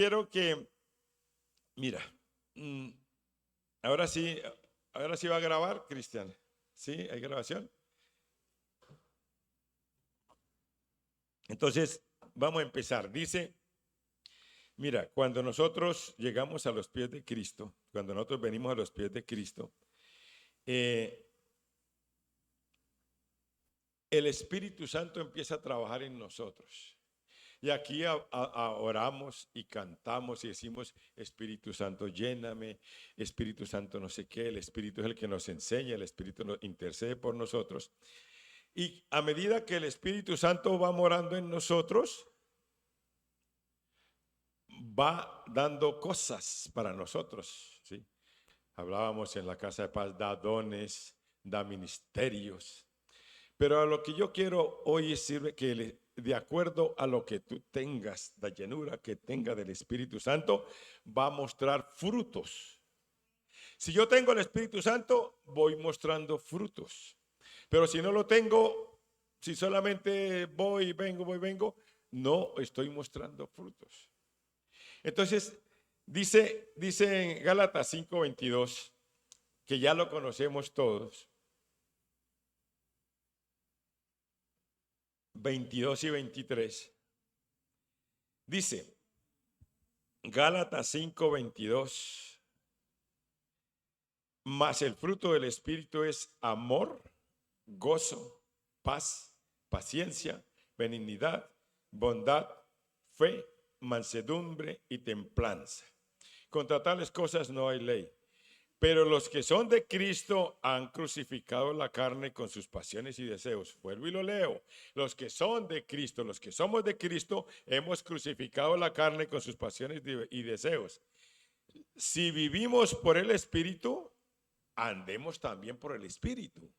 Quiero que, mira, mm, ahora sí, ahora sí va a grabar, Cristian. ¿Sí? ¿Hay grabación? Entonces, vamos a empezar. Dice, mira, cuando nosotros llegamos a los pies de Cristo, cuando nosotros venimos a los pies de Cristo, eh, el Espíritu Santo empieza a trabajar en nosotros. Y aquí oramos y cantamos y decimos, Espíritu Santo, lléname, Espíritu Santo no sé qué, el Espíritu es el que nos enseña, el Espíritu nos intercede por nosotros. Y a medida que el Espíritu Santo va morando en nosotros, va dando cosas para nosotros, ¿sí? Hablábamos en la Casa de Paz, da dones, da ministerios. Pero a lo que yo quiero hoy es decir que de acuerdo a lo que tú tengas, la llenura que tenga del Espíritu Santo, va a mostrar frutos. Si yo tengo el Espíritu Santo, voy mostrando frutos. Pero si no lo tengo, si solamente voy, vengo, no estoy mostrando frutos. Entonces, dice en Gálatas 5:22, que ya lo conocemos todos, 22 y 23, dice, Gálatas 5:22, mas el fruto del Espíritu es amor, gozo, paz, paciencia, benignidad, bondad, fe, mansedumbre y templanza. Contra tales cosas no hay ley. Pero los que son de Cristo han crucificado la carne con sus pasiones y deseos. Vuelvo y lo leo. Los que son de Cristo, los que somos de Cristo, hemos crucificado la carne con sus pasiones y deseos. Si vivimos por el Espíritu, andemos también por el Espíritu.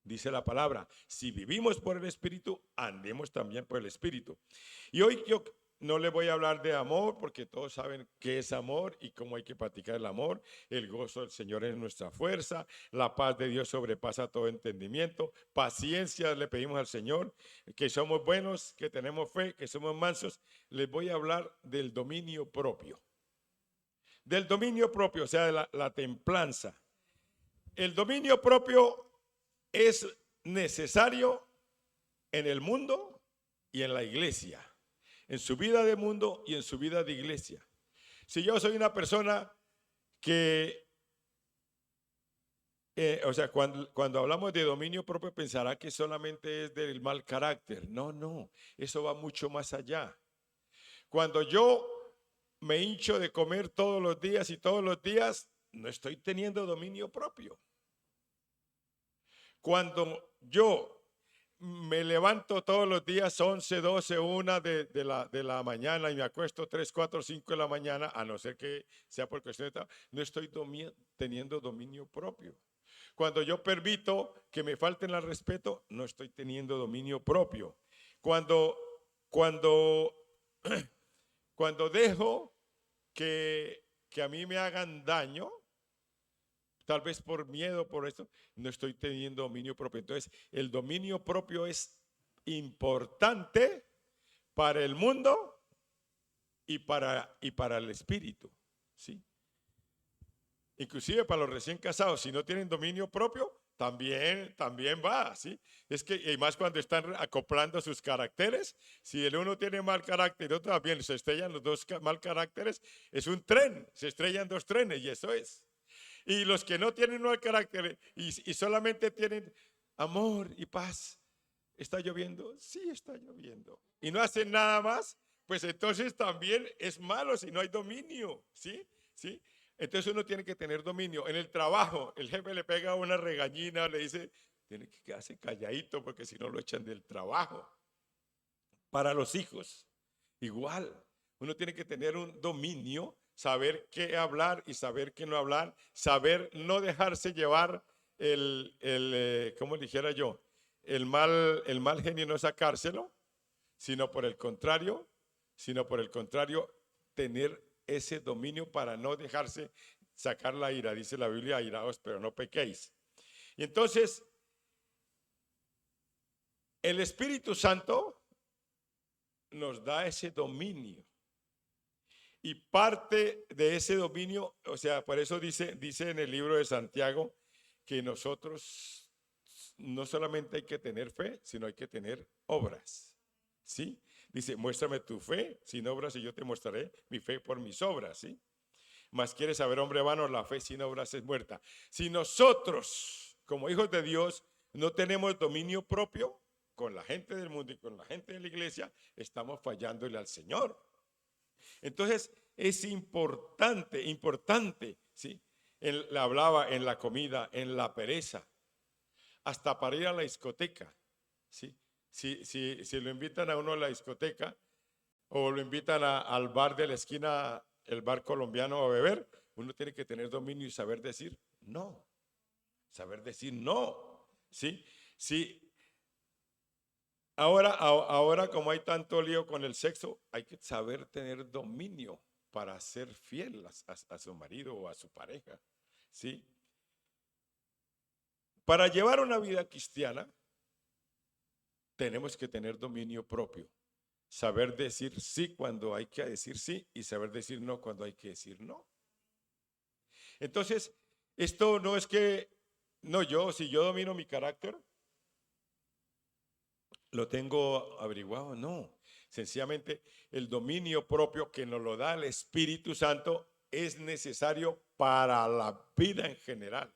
Dice la palabra, si vivimos por el Espíritu, andemos también por el Espíritu. Y hoy yo no le voy a hablar de amor porque todos saben qué es amor y cómo hay que practicar el amor. El gozo del Señor es nuestra fuerza, la paz de Dios sobrepasa todo entendimiento, paciencia le pedimos al Señor, que somos buenos, que tenemos fe, que somos mansos. Les voy a hablar del dominio propio. Del dominio propio, o sea, de la templanza. El dominio propio es necesario en el mundo y en la iglesia, en su vida de mundo y en su vida de iglesia. Si yo soy una persona que, o sea, cuando hablamos de dominio propio pensará que solamente es del mal carácter. No, no, eso va mucho más allá. Cuando yo me hincho de comer todos los días y todos los días, no estoy teniendo dominio propio. Cuando yo me levanto todos los días 11, 12, 1 de la mañana y me acuesto 3, 4, 5 de la mañana, a no ser que sea por cuestión de trabajo, no estoy teniendo dominio propio. Cuando yo permito que me falten al respeto, no estoy teniendo dominio propio. Cuando, cuando, cuando dejo que a mí me hagan daño, tal vez por miedo, por esto, no estoy teniendo dominio propio. Entonces, el dominio propio es importante para el mundo y para el espíritu, ¿sí? Inclusive para los recién casados, si no tienen dominio propio, también va, ¿sí? Es que, y más cuando están acoplando sus caracteres, si el uno tiene mal carácter y el otro también, se estrellan los dos mal caracteres, es un tren, se estrellan dos trenes y eso es. Y los que no tienen mal carácter y solamente tienen amor y paz, ¿está lloviendo? Sí, está lloviendo. Y no hacen nada más, pues entonces también es malo si no hay dominio, ¿sí? ¿Sí? Entonces uno tiene que tener dominio. En el trabajo, el jefe le pega una regañina, le dice, tiene que quedarse calladito porque si no lo echan del trabajo. Para los hijos, igual, uno tiene que tener un dominio, saber qué hablar y saber qué no hablar, saber no dejarse llevar ¿cómo dijera yo? El mal genio, no sacárselo, sino por el contrario, tener ese dominio para no dejarse sacar la ira. Dice la Biblia, airaos, pero no pequéis. Y entonces, el Espíritu Santo nos da ese dominio. Y parte de ese dominio, o sea, por eso dice en el libro de Santiago que nosotros no solamente hay que tener fe, sino hay que tener obras. ¿Sí? Dice, muéstrame tu fe sin obras y yo te mostraré mi fe por mis obras. ¿Sí? Mas quieres saber, hombre vano, la fe sin obras es muerta. Si nosotros, como hijos de Dios, no tenemos dominio propio con la gente del mundo y con la gente de la iglesia, estamos fallándole al Señor. Entonces, es importante, ¿sí? Hablaba en la comida, en la pereza, hasta para ir a la discoteca, ¿sí? Si lo invitan a uno a la discoteca o lo invitan al bar de la esquina, el bar colombiano a beber, uno tiene que tener dominio y saber decir no, ¿sí? Sí. Ahora como hay tanto lío con el sexo, hay que saber tener dominio para ser fiel a su marido o a su pareja, ¿sí? Para llevar una vida cristiana, tenemos que tener dominio propio. Saber decir sí cuando hay que decir sí y saber decir no cuando hay que decir no. Entonces, esto no es que, no, si yo domino mi carácter, lo tengo averiguado, no. Sencillamente, el dominio propio que nos lo da el Espíritu Santo es necesario para la vida en general,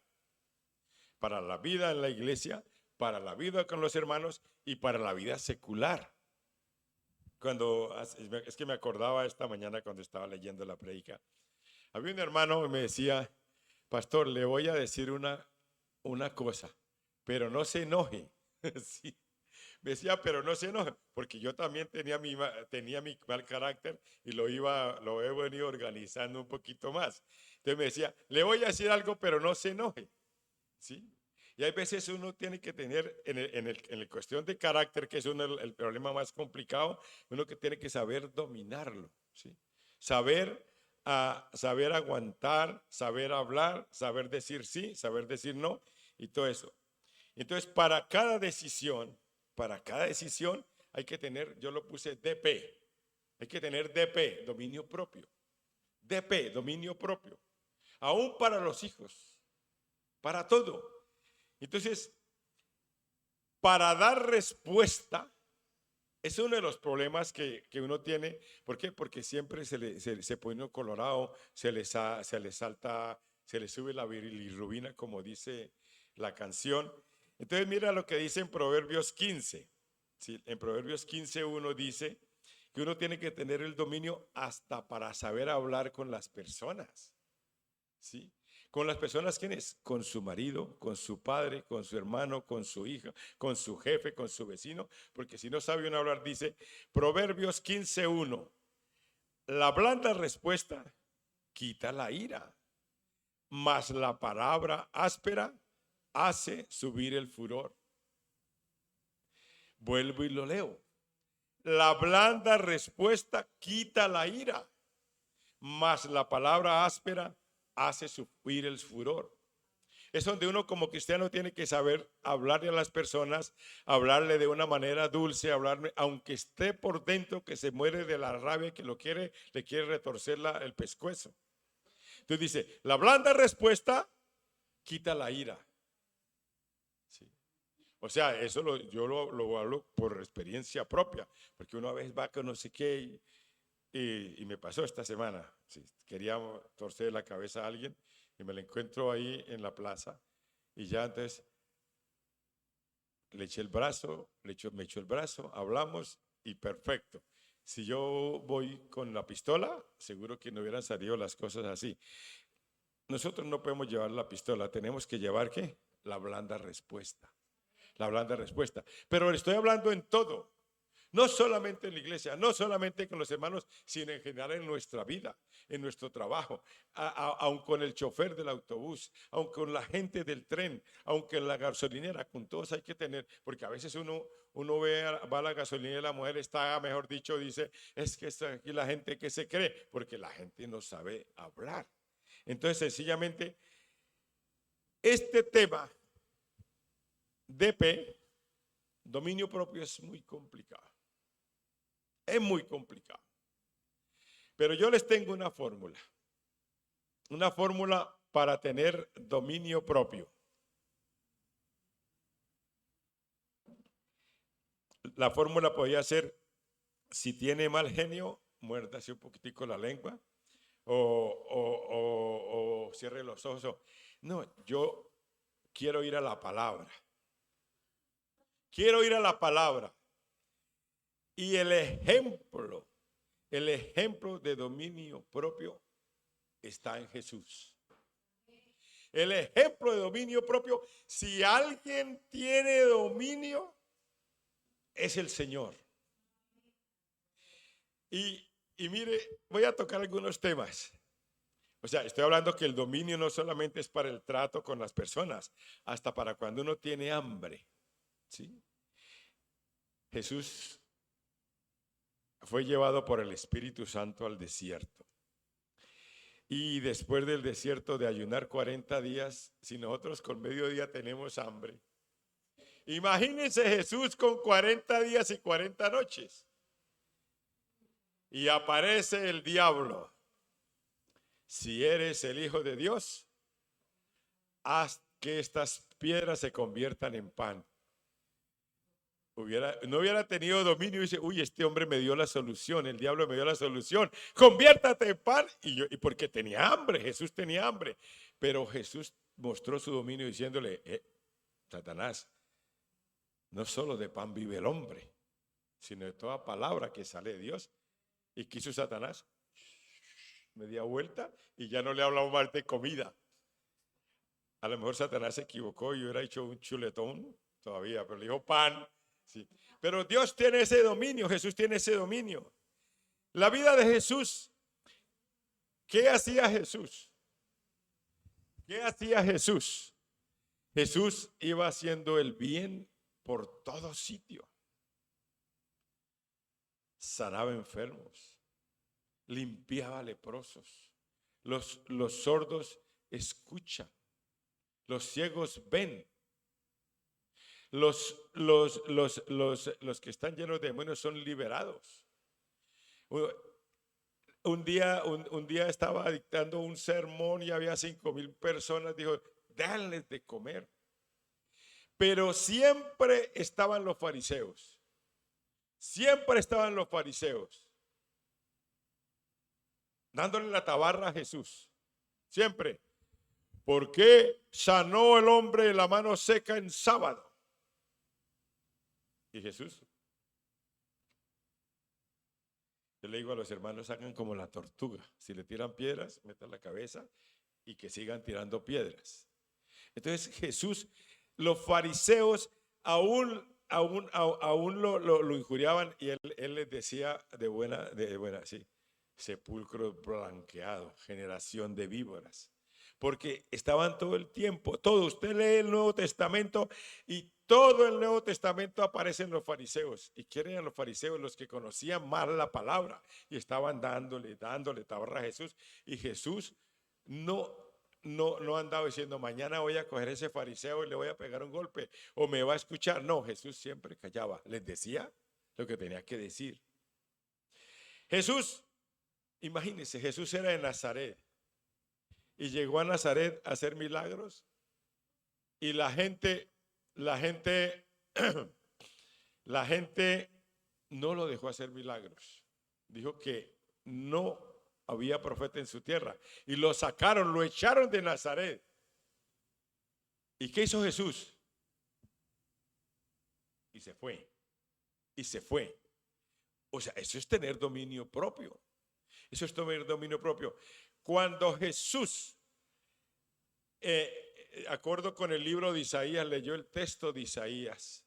para la vida en la iglesia, para la vida con los hermanos y para la vida secular. Es que me acordaba esta mañana cuando estaba leyendo la prédica, había un hermano que me decía, pastor, le voy a decir una cosa, pero no se enoje. Sí. Me decía, pero no se enoje, porque yo también tenía mi mal carácter y lo he venido organizando un poquito más. Entonces me decía, le voy a decir algo, pero no se enoje. ¿Sí? Y hay veces uno tiene que tener, en la cuestión de carácter, que es el problema más complicado, uno que tiene que saber dominarlo. ¿Sí? Saber aguantar, saber hablar, saber decir sí, saber decir no y todo eso. Entonces, para cada decisión hay que tener, yo lo puse DP, hay que tener DP, dominio propio. DP, dominio propio. Aún para los hijos, para todo. Entonces, para dar respuesta, es uno de los problemas que uno tiene. ¿Por qué? Porque siempre se pone colorado, se le salta, se le sube la bilirrubina, como dice la canción. Entonces, mira lo que dice en Proverbios 15. ¿Sí? En Proverbios 15:1 dice que uno tiene que tener el dominio hasta para saber hablar con las personas. ¿Sí? Con las personas, ¿quiénes? Con su marido, con su padre, con su hermano, con su hija, con su jefe, con su vecino, porque si no sabe uno hablar, dice Proverbios 15:1, la blanda respuesta quita la ira, mas la palabra áspera hace subir el furor. Vuelvo y lo leo. La blanda respuesta quita la ira, mas la palabra áspera hace subir el furor. Es donde uno como cristiano tiene que saber hablarle a las personas, hablarle de una manera dulce, hablarle, aunque esté por dentro que se muere de la rabia que le quiere retorcer el pescuezo. Entonces dice, la blanda respuesta quita la ira. ¿Sí? O sea, eso yo lo hablo por experiencia propia, porque una vez va con no sé qué y me pasó esta semana. Sí, quería torcer la cabeza a alguien y me la encuentro ahí en la plaza y ya entonces le eché el brazo, me echó el brazo, hablamos y perfecto. Si yo voy con la pistola, seguro que no hubieran salido las cosas así. Nosotros no podemos llevar la pistola, tenemos que llevar ¿qué? La blanda respuesta. La blanda respuesta. Pero le estoy hablando en todo. No solamente en la iglesia, no solamente con los hermanos, sino en general en nuestra vida, en nuestro trabajo, aun con el chofer del autobús, aun con la gente del tren, aunque en la gasolinera, con todos hay que tener, porque a veces uno va a la gasolinera y la mujer está, mejor dicho, dice, es que está aquí la gente que se cree, porque la gente no sabe hablar. Entonces, sencillamente, este tema DP, dominio propio, es muy complicado. Es muy complicado. Pero yo les tengo una fórmula para tener dominio propio. La fórmula podría ser: si tiene mal genio, muérdase un poquitico la lengua o cierre los ojos. No, yo quiero ir a la palabra. Quiero ir a la palabra. Y el ejemplo de dominio propio está en Jesús. El ejemplo de dominio propio, si alguien tiene dominio, es el Señor. Y mire, voy a tocar algunos temas. O sea, estoy hablando que el dominio no solamente es para el trato con las personas, hasta para cuando uno tiene hambre. ¿Sí? Jesús fue llevado por el Espíritu Santo al desierto. Y después del desierto de ayunar 40 días, si nosotros con mediodía tenemos hambre, imagínense Jesús con 40 días y 40 noches. Y aparece el diablo. Si eres el Hijo de Dios, haz que estas piedras se conviertan en pan. No hubiera tenido dominio y dice: uy, este hombre me dio la solución, el diablo me dio la solución, conviértate en pan. Y porque tenía hambre, Jesús tenía hambre. Pero Jesús mostró su dominio diciéndole: Satanás, no solo de pan vive el hombre, sino de toda palabra que sale de Dios. ¿Y qué hizo Satanás? Media vuelta y ya no le hablaba más de comida. A lo mejor Satanás se equivocó y hubiera hecho un chuletón todavía, pero le dijo pan. Sí. Pero Dios tiene ese dominio, Jesús tiene ese dominio. La vida de Jesús, ¿qué hacía Jesús? ¿Qué hacía Jesús? Jesús iba haciendo el bien por todo sitio. Sanaba enfermos, limpiaba leprosos, los sordos escuchan, los ciegos ven, los que están llenos de demonios son liberados. Un día estaba dictando un sermón y había 5,000 personas. Dijo: denles de comer. Pero siempre estaban los fariseos. Siempre estaban los fariseos dándole la tabarra a Jesús. Siempre. ¿Por qué sanó el hombre de la mano seca en sábado? Y Jesús, yo le digo a los hermanos: hagan como la tortuga. Si le tiran piedras, metan la cabeza y que sigan tirando piedras. Entonces Jesús, los fariseos aún lo injuriaban, y él les decía de buena, sí: sepulcro blanqueado, generación de víboras. Porque estaban todo el tiempo, usted lee el Nuevo Testamento y todo el Nuevo Testamento aparecen los fariseos. ¿Y quién eran los fariseos? Los que conocían más la palabra y estaban dándole tabarra a Jesús. Y Jesús no andaba diciendo: mañana voy a coger a ese fariseo y le voy a pegar un golpe o me va a escuchar. No, Jesús siempre callaba, les decía lo que tenía que decir. Jesús, imagínense, Jesús era de Nazaret y llegó a Nazaret a hacer milagros, y la gente no lo dejó hacer milagros. Dijo que no había profeta en su tierra y lo sacaron, lo echaron de Nazaret. ¿Y qué hizo Jesús? Y se fue. O sea, eso es tener dominio propio. Eso es tener dominio propio. Cuando Jesús, acuerdo con el libro de Isaías, leyó el texto de Isaías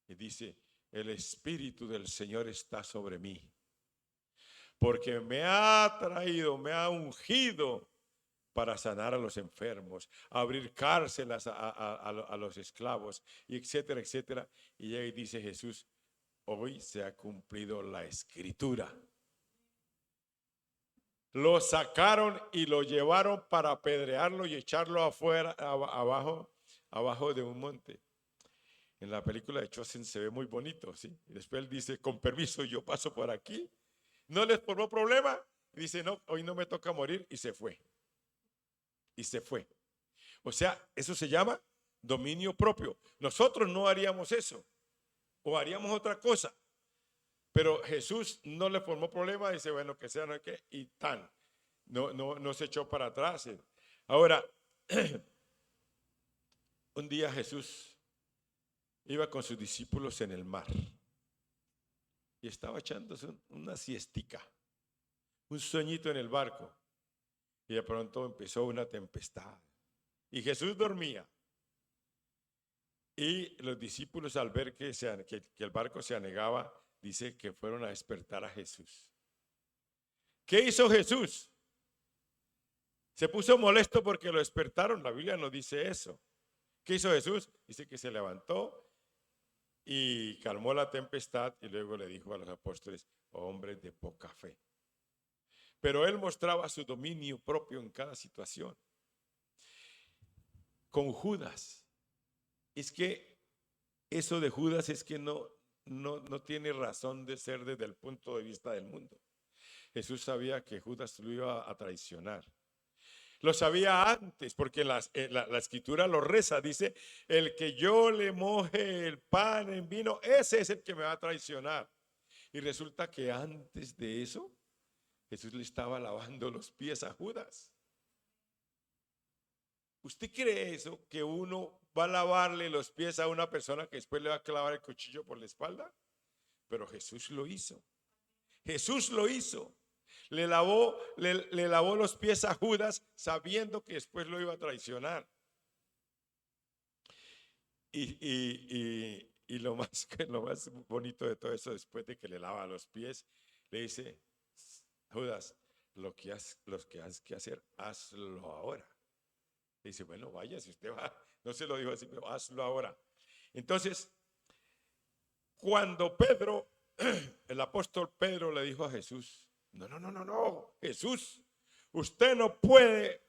y dice: el Espíritu del Señor está sobre mí, porque me ha ungido para sanar a los enfermos, abrir cárceles a los esclavos, y etcétera, etcétera. Y ahí dice Jesús: hoy se ha cumplido la Escritura. Lo sacaron y lo llevaron para apedrearlo y echarlo afuera, abajo de un monte. En la película de Chosen se ve muy bonito, ¿sí? Y después él dice: con permiso, yo paso por aquí. No les formó problema. y dice, no, hoy no me toca morir, y se fue. Y se fue. O sea, eso se llama dominio propio. Nosotros no haríamos eso, o haríamos otra cosa. Pero Jesús no le formó problema, dice, bueno, que sea, no hay que, y tan. No se echó para atrás. Ahora, un día Jesús iba con sus discípulos en el mar y estaba echándose una siestica, un sueñito en el barco, y de pronto empezó una tempestad y Jesús dormía, y los discípulos, al ver que el barco se anegaba, dice que fueron a despertar a Jesús. ¿Qué hizo Jesús? Se puso molesto porque lo despertaron. La Biblia no dice eso. ¿Qué hizo Jesús? Dice que se levantó y calmó la tempestad, y luego le dijo a los apóstoles, hombres de poca fe. Pero él mostraba su dominio propio en cada situación. Con Judas, es que eso de Judas es que no tiene razón de ser desde el punto de vista del mundo. Jesús sabía que Judas lo iba a traicionar. Lo sabía antes, porque la escritura lo reza, dice, el que yo le moje el pan en vino, ese es el que me va a traicionar. Y resulta que antes de eso, Jesús le estaba lavando los pies a Judas. ¿Usted cree eso? ¿Que uno va a lavarle los pies a una persona que después le va a clavar el cuchillo por la espalda? Pero Jesús lo hizo. Jesús lo hizo. Le lavó los pies a Judas sabiendo que después lo iba a traicionar. Y lo más bonito de todo eso, después de que le lava los pies, le dice, Judas, lo que has que hacer, hazlo ahora. Le dice, bueno, vaya, si usted va, no se lo dijo así, pero hazlo ahora. Entonces, cuando Pedro, el apóstol Pedro, le dijo a Jesús, no, Jesús, usted no puede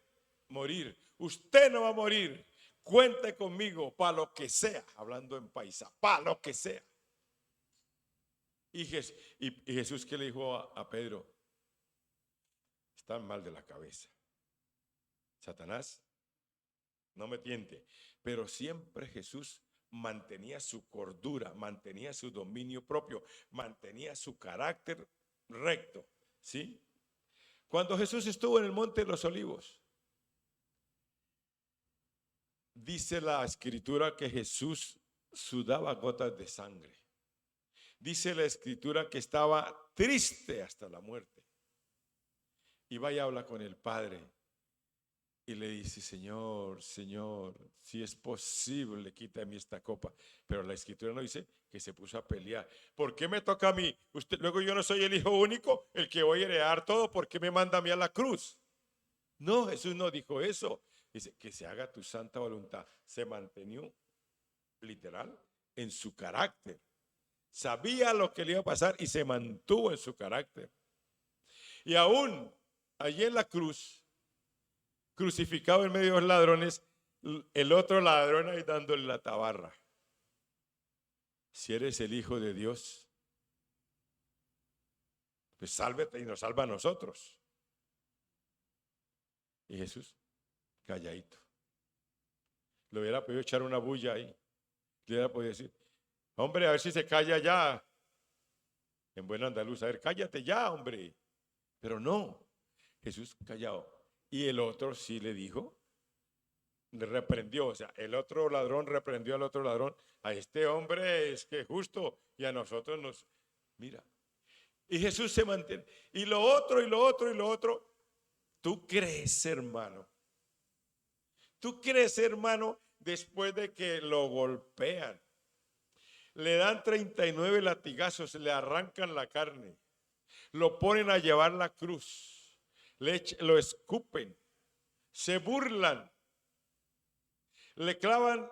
morir, usted no va a morir, cuente conmigo para lo que sea, hablando en paisa, para lo que sea. Y Jesús, ¿qué le dijo a Pedro? Está mal de la cabeza. Satanás, no me tiente. Pero siempre Jesús mantenía su cordura, mantenía su dominio propio, mantenía su carácter recto, ¿sí? Cuando Jesús estuvo en el Monte de los Olivos, dice la escritura que Jesús sudaba gotas de sangre. Dice la escritura que estaba triste hasta la muerte. Y va y habla con el Padre y le dice, Señor, si es posible, quítame esta copa. Pero la escritura no dice que se puso a pelear. ¿Por qué me toca a mí? Luego yo no soy el hijo único, el que voy a heredar todo. ¿Por qué me manda a mí a la cruz? No, Jesús no dijo eso. Dice, que se haga tu santa voluntad. Se mantenió, literal, en su carácter. Sabía lo que le iba a pasar y se mantuvo en su carácter. Y aún allí en la cruz, crucificado en medio de los ladrones, el otro ladrón ahí dándole la tabarra. Si eres el Hijo de Dios, pues sálvete y nos salva a nosotros. Y Jesús, calladito. Le hubiera podido echar una bulla ahí. Le hubiera podido decir, hombre, a ver si se calla ya. En buen andaluz, a ver, cállate ya, hombre. Pero no, Jesús callado. Y el otro sí le dijo, le reprendió, o sea, el otro ladrón reprendió al otro ladrón, a este hombre es que justo, y a nosotros nos, mira. Y Jesús se mantiene, y lo otro, ¿tú crees, hermano? ¿Tú crees, hermano, después de que lo golpean, le dan 39 latigazos, le arrancan la carne, lo ponen a llevar la cruz, lo escupen, se burlan, le clavan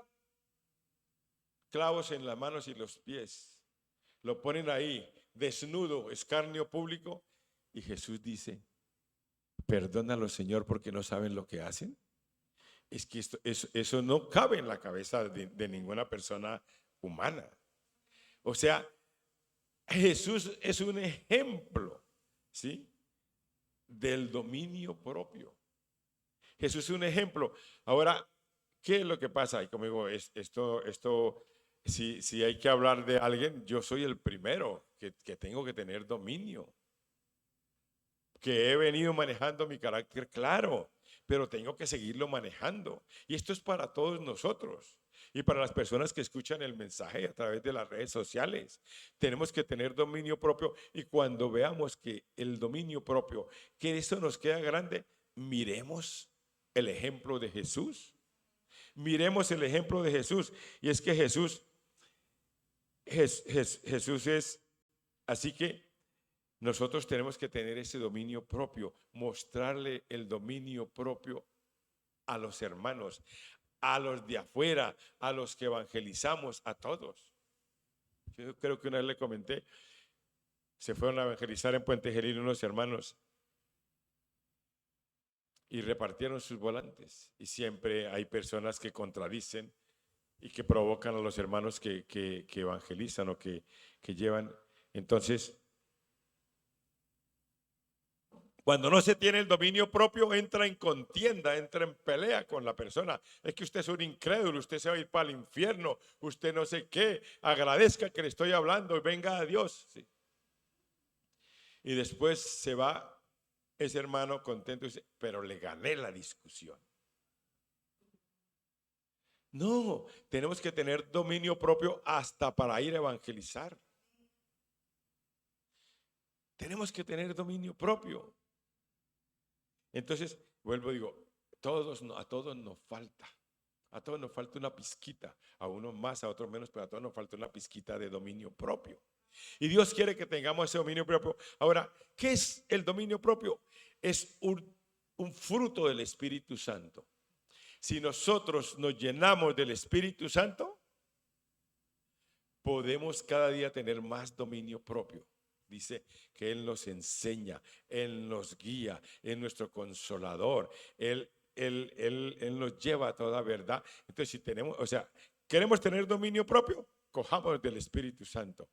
clavos en las manos y los pies, lo ponen ahí desnudo, escarnio público, y Jesús dice, perdónalo, Señor, porque no saben lo que hacen? Es que eso no cabe en la cabeza de ninguna persona humana. O sea, Jesús es un ejemplo, ¿sí? del dominio propio. Jesús es un ejemplo. Ahora, ¿qué es lo que pasa? Y como digo, si hay que hablar de alguien, yo soy el primero que tengo que tener dominio. Que he venido manejando mi carácter, claro, pero tengo que seguirlo manejando. Y esto es para todos nosotros y para las personas que escuchan el mensaje a través de las redes sociales. Tenemos que tener dominio propio y cuando veamos que el dominio propio, que eso nos queda grande, miremos el ejemplo de Jesús. Miremos el ejemplo de Jesús. Y es que Jesús es, así que nosotros tenemos que tener ese dominio propio, mostrarle el dominio propio a los hermanos, a los de afuera, a los que evangelizamos, a todos. Yo creo que una vez le comenté, se fueron a evangelizar en Puente Genil unos hermanos y repartieron sus volantes. Y siempre hay personas que contradicen y que provocan a los hermanos que evangelizan o que llevan. Entonces, cuando no se tiene el dominio propio, entra en contienda, entra en pelea con la persona. Es que usted es un incrédulo, usted se va a ir para el infierno, usted no sé qué, agradezca que le estoy hablando y venga a Dios. Sí. Y después se va ese hermano contento y dice, pero le gané la discusión. No, tenemos que tener dominio propio hasta para ir a evangelizar. Tenemos que tener dominio propio. Entonces, vuelvo y digo, a todos nos falta. A todos nos falta una pizquita, a unos más, a otros menos, pero a todos nos falta una pizquita de dominio propio. Y Dios quiere que tengamos ese dominio propio. Ahora, ¿qué es el dominio propio? Es un fruto del Espíritu Santo. Si nosotros nos llenamos del Espíritu Santo, podemos cada día tener más dominio propio. Dice que Él nos enseña, Él nos guía, es nuestro consolador, Él nos lleva a toda verdad. Entonces, si tenemos, o sea, queremos tener dominio propio, cojamos del Espíritu Santo.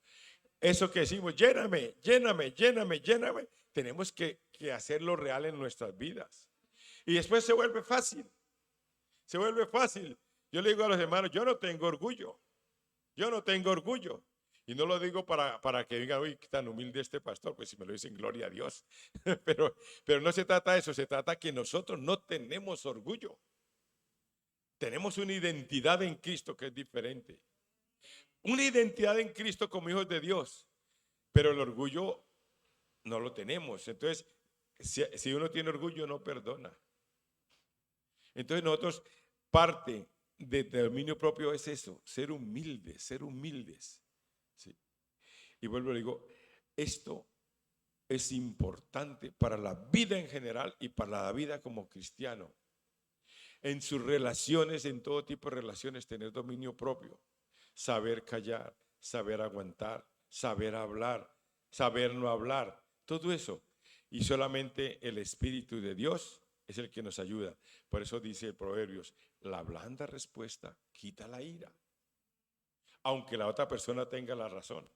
Eso que decimos, lléname, lléname, lléname, lléname, tenemos que hacerlo real en nuestras vidas. Y después se vuelve fácil, se vuelve fácil. Yo le digo a los hermanos, yo no tengo orgullo. Yo no tengo orgullo. Y no lo digo para que digan, uy, qué tan humilde este pastor, pues si me lo dicen, gloria a Dios. pero no se trata de eso, se trata que nosotros no tenemos orgullo. Tenemos una identidad en Cristo que es diferente. Una identidad en Cristo como hijos de Dios. Pero el orgullo no lo tenemos. Entonces, si uno tiene orgullo, no perdona. Entonces nosotros, parte de dominio propio es eso, ser humildes, ser humildes. ¿Sí? Y vuelvo y digo, esto es importante para la vida en general y para la vida como cristiano. En sus relaciones, en todo tipo de relaciones, tener dominio propio, saber callar, saber aguantar, saber hablar, saber no hablar, todo eso. Y solamente el Espíritu de Dios es el que nos ayuda. Por eso dice Proverbios, la blanda respuesta quita la ira. Aunque la otra persona tenga la razón,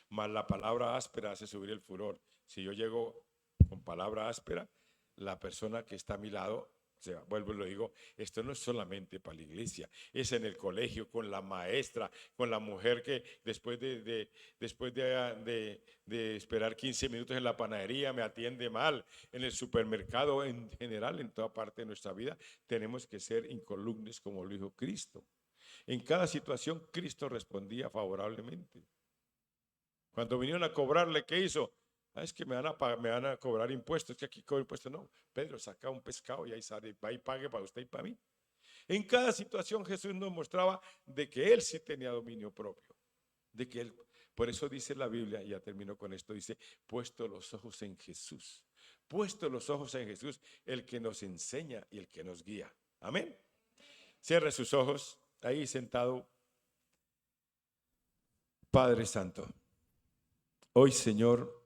mas la palabra áspera hace subir el furor. Si yo llego con palabra áspera, la persona que está a mi lado, o sea, vuelvo y lo digo, esto no es solamente para la iglesia, es en el colegio, con la maestra, con la mujer que después de esperar 15 minutos en la panadería me atiende mal, en el supermercado en general, en toda parte de nuestra vida, tenemos que ser incolumnes como lo dijo Cristo. En cada situación Cristo respondía favorablemente. Cuando vinieron a cobrarle, ¿qué hizo? Es que me van a cobrar impuestos, es que aquí cobro impuestos. No, Pedro, saca un pescado y ahí sale, va y pague para usted y para mí. En cada situación Jesús nos mostraba de que Él sí tenía dominio propio, de que Él, por eso dice la Biblia, y ya termino con esto, dice, puesto los ojos en Jesús, puesto los ojos en Jesús, el que nos enseña y el que nos guía. Amén. Cierre sus ojos, ahí sentado. Padre Santo, hoy, Señor,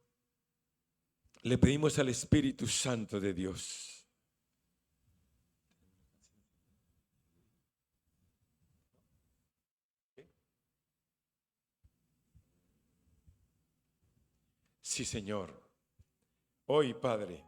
le pedimos al Espíritu Santo de Dios sí, Señor. Hoy, Padre,